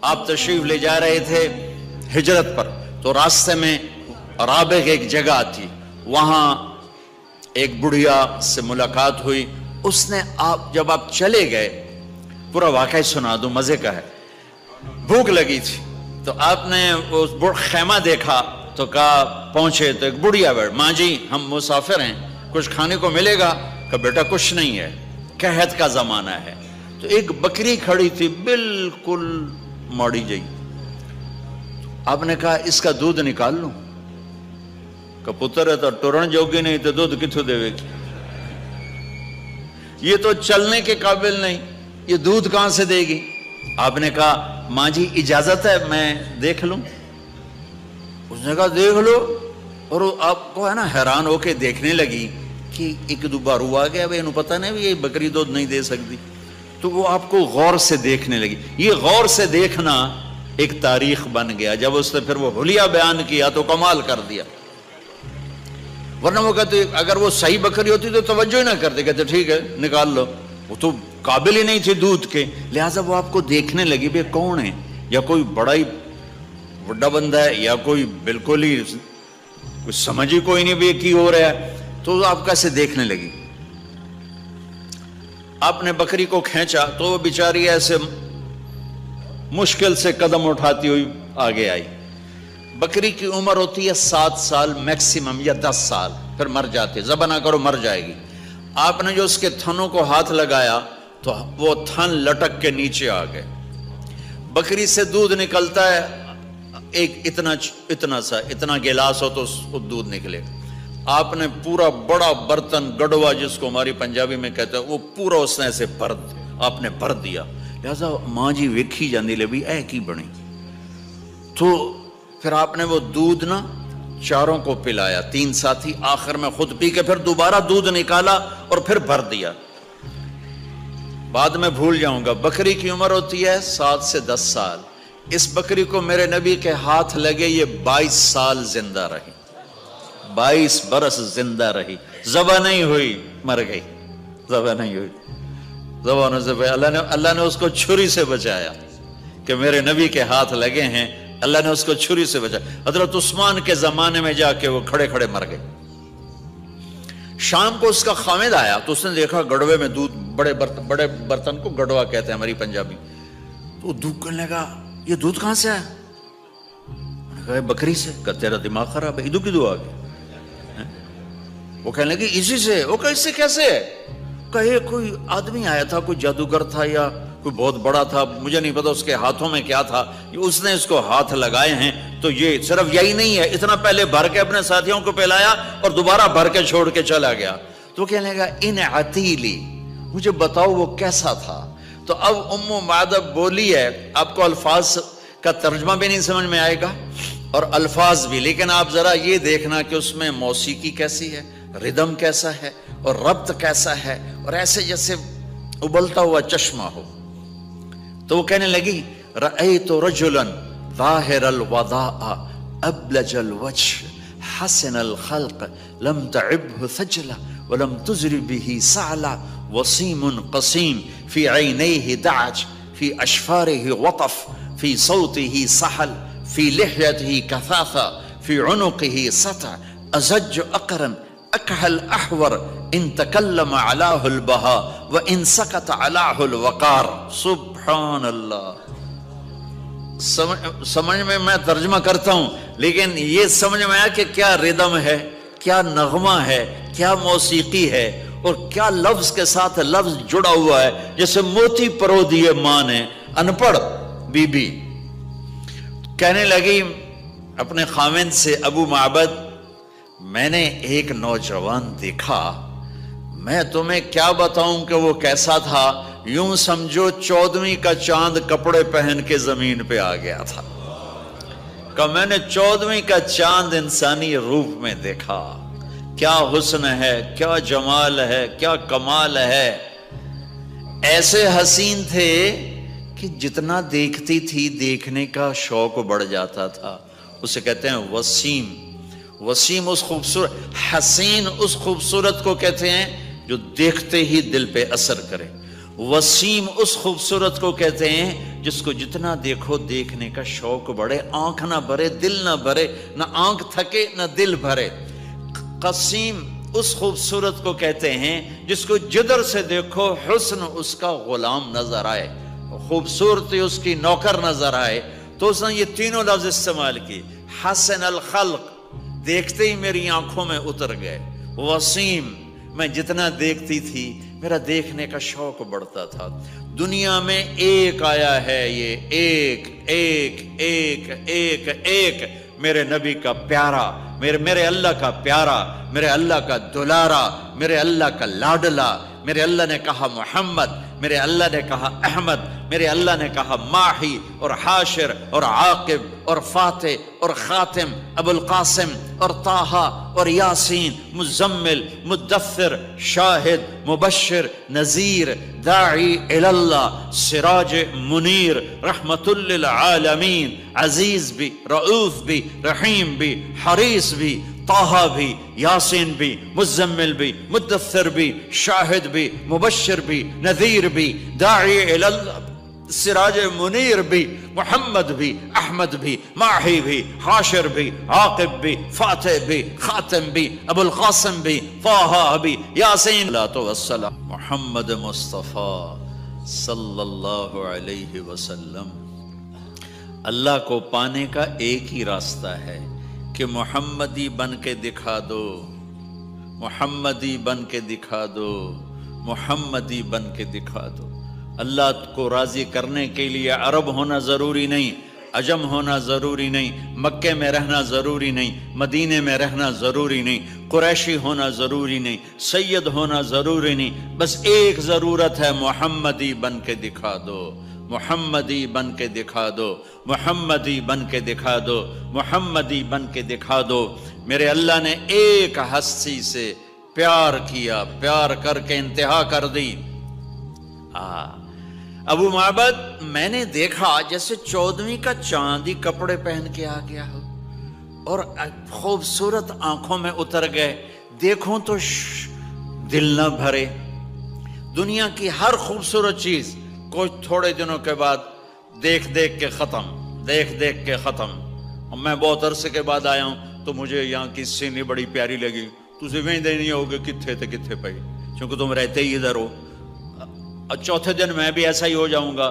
آپ تشریف لے جا رہے تھے ہجرت پر، تو راستے میں رابغ ایک جگہ تھی، وہاں ایک بڑھیا سے ملاقات ہوئی. اس نے جب آپ چلے گئے، پورا واقعہ سنا دوں، مزے کا ہے. بھوک لگی تھی تو آپ نے اس خیمہ دیکھا تو کہا، پہنچے تو ایک بڑھیا بیٹھ، ماں جی ہم مسافر ہیں، کچھ کھانے کو ملے گا؟ کہ بیٹا کچھ نہیں ہے، قحط کا زمانہ ہے. تو ایک بکری کھڑی تھی بالکل موڑی جئی. آپ نے کہا اس کا دودھ نکال لوں؟ کہ پتر ہے تو ٹورن جوگی نہیں تو دودھ کتوں دے گی، یہ تو چلنے کے قابل نہیں، یہ دودھ کہاں سے دے گی؟ آپ نے کہا ماں جی اجازت ہے میں دیکھ لوں؟ اس نے کہا دیکھ لو. اور آپ کو ہے نا حیران ہو کے دیکھنے لگی کہ ایک دو بار ہوا گیا، انہوں پتہ نہیں یہ بکری دودھ نہیں دے سکتی. تو وہ آپ کو غور سے دیکھنے لگی. یہ غور سے دیکھنا ایک تاریخ بن گیا. جب اس نے پھر وہ حلیہ بیان کیا تو کمال کر دیا. ورنہ وہ کہتے اگر وہ صحیح بکری ہوتی تو توجہ ہی نہ کرتے، کہتے ٹھیک ہے نکال لو. وہ تو قابل ہی نہیں تھے دودھ کے، لہٰذا وہ آپ کو دیکھنے لگی بے کون ہے، یا کوئی بڑا ہی بڑا بندہ ہے، یا کوئی بالکل ہی کچھ سمجھ ہی کوئی نہیں بھی کی ہو رہا ہے. تو آپ کیسے دیکھنے لگی. آپ نے بکری کو کھینچا تو وہ بیچاری ایسے مشکل سے قدم اٹھاتی ہوئی آگے آئی. بکری کی عمر ہوتی ہے 7 سال میکسیمم یا 10 سال، پھر مر جاتی ہے، ذبح نہ کرو مر جائے گی. آپ نے جو اس کے تھنوں کو ہاتھ لگایا تو وہ تھن لٹک کے نیچے آ گئے. بکری سے دودھ نکلتا ہے ایک اتنا گلاس ہو تو اس کو دودھ نکلے. آپ نے پورا بڑا برتن گڑوا جس کو ہماری پنجابی میں کہتے ہیں وہ پورا اس نے ایسے آپ نے بھر دیا. لہذا ماں جی ویکھی جاندی لے بھی اے کی بنی. تو پھر آپ نے وہ دودھ نا چاروں کو پلایا، 3 ساتھی، آخر میں خود پی کے پھر دوبارہ دودھ نکالا اور پھر بھر دیا. بعد میں بھول جاؤں گا. بکری کی عمر ہوتی ہے 7 سے 10 سال. اس بکری کو میرے نبی کے ہاتھ لگے، یہ 22 سال زندہ رہی، 22 برس زندہ رہی. ذبح نہیں ہوئی، مر گئی. ذبح نہیں ہوئی، ذبح ہونے سے اللہ نے اس کو چھری سے بچایا کہ میرے نبی کے ہاتھ لگے ہیں، اللہ نے اس کو چھری سے بچایا. حضرت عثمان کے زمانے میں جا کے وہ کھڑے کھڑے مر گئے. شام کو اس کا خامد آیا تو اس نے دیکھا گڑوے میں دودھ، بڑے برتن کو گڑوا کہتے ہیں ہماری پنجابی. تو دودھ کرنے لگا، یہ دودھ کہاں سے آیا؟ کہا بکری سے. کہ تیرا دماغ خراب ہے، ادو کدو آ گیا؟ وہ کہنے لگی اسی سے. وہ کہ اس سے کیسے؟ کہ کوئی آدمی آیا تھا، کوئی جادوگر تھا یا کوئی بہت بڑا تھا، مجھے نہیں پتا اس کے ہاتھوں میں کیا تھا، اس نے اس کو ہاتھ لگائے ہیں. تو یہ صرف یہی نہیں ہے، اتنا پہلے بھر کے اپنے ساتھیوں کو پلایا اور دوبارہ بھر کے چھوڑ کے چلا گیا. تو کہنے لگا ان عتیلی، مجھے بتاؤ وہ کیسا تھا. تو اب معدب بولی ہے، آپ کو الفاظ کا ترجمہ بھی نہیں سمجھ میں آئے گا اور الفاظ بھی، لیکن آپ ذرا یہ دیکھنا کہ اس میں موسیقی کیسی ہے، ردم کیسا ہے اور ربط کیسا ہے، اور ایسے جیسے ابلتا ہوا چشمہ ہو. تو وہ کہنے لگی رأیت رجلا ظاہر الوضاء ابلج الوجه حسن الخلق لم تعبه ثجلا ولم تزر به سعلا وسيم قسيم في عينيه دعج في أشفاره وطف في صوته سحل في لحيته كثاثة في عنقه سطع أزج أقرن أكحل أحور إن تكلم علاه البهاء وإن سكت علاه الوقار. سبحان اللہ. سمجھ میں ترجمہ کرتا ہوں، لیکن یہ سمجھ میں آیا کہ کیا ردم ہے، کیا نغمہ ہے، کیا موسیقی ہے، اور کیا لفظ کے ساتھ لفظ جڑا ہوا ہے. جیسے موتی پرو دیے ماں نے، ان پڑھ بی بی کہنے لگی اپنے خاوند سے، ابو معبد میں نے ایک نوجوان دیکھا، میں تمہیں کیا بتاؤں کہ وہ کیسا تھا، یوں سمجھو 14ویں کا چاند کپڑے پہن کے زمین پہ آ گیا تھا. کہ میں نے 14ویں کا چاند انسانی روپ میں دیکھا. کیا حسن ہے، کیا جمال ہے، کیا کمال ہے. ایسے حسین تھے کہ جتنا دیکھتی تھی دیکھنے کا شوق بڑھ جاتا تھا. اسے کہتے ہیں وسیم. وسیم اس خوبصورت، حسین اس خوبصورت کو کہتے ہیں جو دیکھتے ہی دل پہ اثر کرے. وسیم اس خوبصورت کو کہتے ہیں جس کو جتنا دیکھو دیکھنے کا شوق بڑھے، آنکھ نہ بھرے، دل نہ بھرے، نہ آنکھ تھکے نہ دل بھرے۔ قسیم اس خوبصورت کو کہتے ہیں جس کو جدھر سے دیکھو حسن اس کا غلام نظر آئے، خوبصورتی اس کی نوکر نظر آئے۔ تو اس نے یہ تینوں لفظ استعمال کی، حسن الخلق، دیکھتے ہی میری آنکھوں میں اتر گئے، وسیم، میں جتنا دیکھتی تھی میرا دیکھنے کا شوق بڑھتا تھا۔ دنیا میں ایک آیا ہے، یہ ایک ایک ایک ایک ایک میرے نبی کا پیارا، میرے اللہ کا پیارا، میرے اللہ کا دلارا، میرے اللہ کا لاڈلا۔ میرے اللہ نے کہا محمد، میرے اللہ نے کہا احمد، میرے اللہ نے کہا ماہی اور حاشر اور عاقب اور فاتح اور خاتم، ابو القاسم اور طٰہٰ اور یاسین، مزمل، مدثر، شاہد، مبشر، نذیر، داعی اللہ، سراج منیر، رحمت للعالمین، عزیز بھی، رؤوف بھی، رحیم بھی، حریص بھی، طٰہٰ بھی، یاسین بھی، مزمل بھی، مدثر بھی، شاہد بھی، مبشر بھی، نذیر بھی، داعی اللہ، سراج منیر بھی، محمد بھی، احمد بھی، ماہی بھی، حاشر بھی، عاقب بھی، فاتح بھی، خاتم بھی، ابو القاسم بھی، طٰہٰ بھی، یاسین۔ والسلام محمد مصطفیٰ صلی اللہ علیہ وسلم۔ اللہ کو پانے کا ایک ہی راستہ ہے کہ محمدی بن کے دکھا دو، محمدی بن کے دکھا دو، محمدی بن کے دکھا دو۔ اللہ کو راضی کرنے کے لیے عرب ہونا ضروری نہیں، عجم ہونا ضروری نہیں، مکے میں رہنا ضروری نہیں، مدینے میں رہنا ضروری نہیں، قریشی ہونا ضروری نہیں، سید ہونا ضروری نہیں، بس ایک ضرورت ہے، محمدی بن کے دکھا دو، محمدی بن کے دکھا دو، محمدی بن کے دکھا دو، محمدی بن کے دکھا دو۔ میرے اللہ نے ایک ہستی سے پیار کیا، پیار کر کے انتہا کر دی۔ ابو معبد، میں نے دیکھا جیسے 14ویں کا چاندی کپڑے پہن کے آ گیا ہو اور خوبصورت آنکھوں میں اتر گئے، دیکھوں تو دل نہ بھرے۔ دنیا کی ہر خوبصورت چیز کچھ تھوڑے دنوں کے بعد دیکھ دیکھ کے ختم، دیکھ دیکھ کے ختم۔ اور میں بہت عرصے کے بعد آیا ہوں تو مجھے یہاں کی سینری بڑی پیاری لگی، تجھے وہیں دینی ہوگی کتھے تھے کتھے پئی، چونکہ تم رہتے ہی ادھر ہو۔ اور چوتھے دن میں بھی ایسا ہی ہو جاؤں گا۔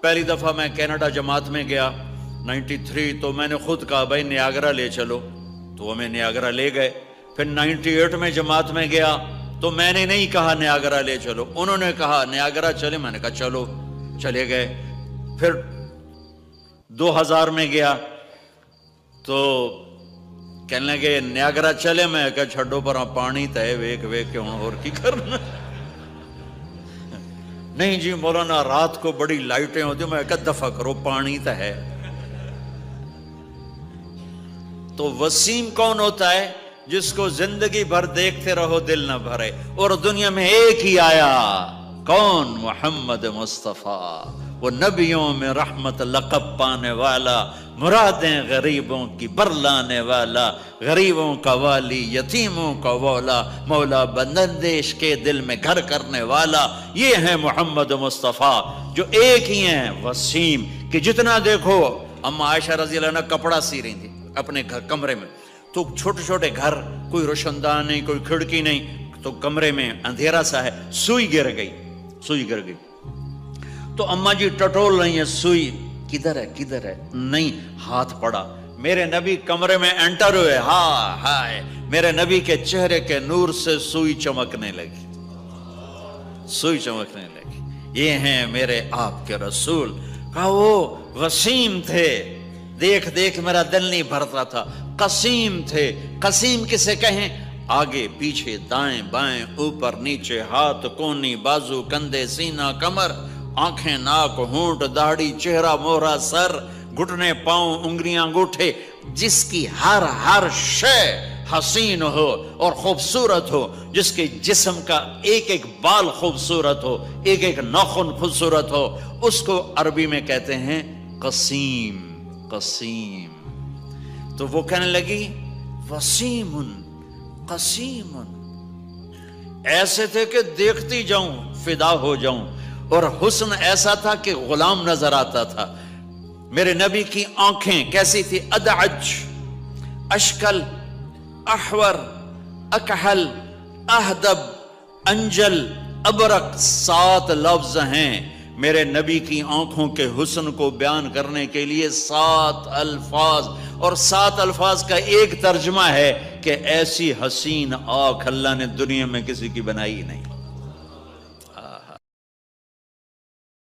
پہلی دفعہ میں کینیڈا جماعت میں گیا 93، تو میں نے خود کہا بھائی نیاگرا لے چلو، تو ہمیں نیاگرا لے گئے۔ پھر 98 میں جماعت میں گیا تو میں نے نہیں کہا نیاگرا لے چلو، انہوں نے کہا نیاگرا چلے، میں نے کہا چلو، چلے گئے۔ پھر 2000 میں گیا تو کہنے لگے نیاگرا چلے، میں کہا چھڈو پر پانی تے ویک ویک کے ہوں اور کی کرنا۔ نہیں جی مولانا رات کو بڑی لائٹیں ہوتی، میں کہا دفع کرو، پانی تو ہے۔ تو وسیم کون ہوتا ہے؟ جس کو زندگی بھر دیکھتے رہو دل نہ بھرے۔ اور دنیا میں ایک ہی آیا، کون؟ محمد مصطفیٰ، وہ نبیوں میں رحمت لقب پانے والا، مرادیں غریبوں کی برلانے والا، غریبوں کا والی، یتیموں کا مولا، مولا بندندیش کے دل میں گھر کرنے والا۔ یہ ہے محمد مصطفیٰ جو ایک ہی ہیں، وسیم، کہ جتنا دیکھو۔ اما عائشہ رضی اللہ عنہ کپڑا سی رہی تھی اپنے گھر کمرے میں، تو چھوٹے چھوٹے گھر، کوئی روشن دان نہیں، کوئی کھڑکی نہیں، تو کمرے میں اندھیرا سا ہے، سوئی گر گئی، سوئی گر گئی۔ تو اماں جی ٹٹول رہی ہیں، سوئی کدھر ہے کدھر ہے؟ نہیں، ہاتھ پڑا، میرے نبی کمرے میں انٹر ہوئے، ہاں ہائے، میرے نبی کے چہرے کے نور سے سوئی چمکنے لگی، سوئی چمکنے لگی۔ یہ ہیں میرے آپ کے رسول۔ کہا وہ وسیم تھے، دیکھ دیکھ میرا دل نہیں بھرتا تھا۔ قسیم تھے، قسیم کسے کہیں؟ آگے پیچھے، دائیں بائیں، اوپر نیچے، ہاتھ کونی، بازو، کندھے، سینہ، کمر، آنکھیں، ناک، ہونٹ، داڑھی، چہرہ، مہرہ، سر، گھٹنے، پاؤں، انگلیاں، انگوٹھے، جس کی ہر شے حسین ہو اور خوبصورت ہو، جس کے جسم کا ایک ایک بال خوبصورت ہو، ایک ایک ناخن خوبصورت ہو، اس کو عربی میں کہتے ہیں قسیم، قسیم۔ تو وہ کہنے لگی وسیم قسیم، ایسے تھے کہ دیکھتی جاؤں فدا ہو جاؤں۔ اور حسن ایسا تھا کہ غلام نظر آتا تھا. میرے نبی کی آنکھیں کیسی تھی؟ ادعج، اشکل، احور، اکحل، اہدب، انجل، ابرق، 7 لفظ ہیں میرے نبی کی آنکھوں کے حسن کو بیان کرنے کے لیے. 7 الفاظ، اور 7 الفاظ کا ایک ترجمہ ہے کہ ایسی حسین آنکھ اللہ نے دنیا میں کسی کی بنائی نہیں.